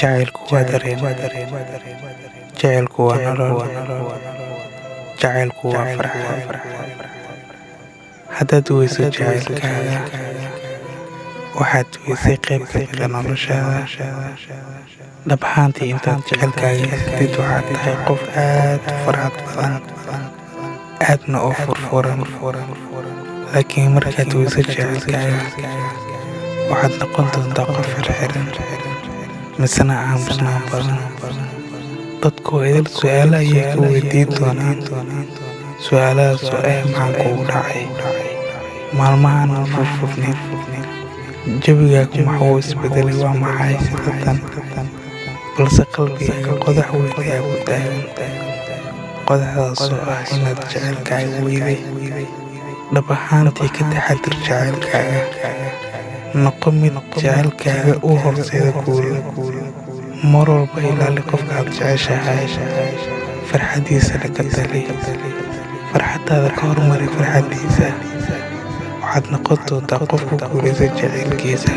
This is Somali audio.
Jacaylku waa dareen, jacaylku waa nolol, jacaylku waa farxad. Haddaad weyso jacaylkaaga, waxaad weysay qayb ka mid ah noloshaada. Dhab ahaantii, intaad jacaylkaaga haysatid, waxaad tahay qof aad u farxad badan, aadna u furfuran. Laakiin markaad weyso jacaylkaaga, waxaad noqon doontaa qof xirxiran, misena aamusnaan badan. Dadku idil su'aalo ayay ku weydiin doonaan, su'aalahaas oo ah maxaa kugu dhacay, maalmahan ma furfurneyd, jawigaagu maxuu isbedelay, waa maxay sidatan. Balse qalbigaaga qodax weyn ayaa ku taagan, qodaxdaas oo ah inaad jacaylkaaga weyday. Dhab ahaantii, ka taxadir jacaylkaaga, noqo mid jacaylkaaga u horseeda guul. Mar walba ilaali qofka aad jeceshahay, farxaddiisana ka tali, farxaddaada ka hormari farxaddiisa. Waxaad noqon doontaa qof ku guuleysta jacaylkiisa.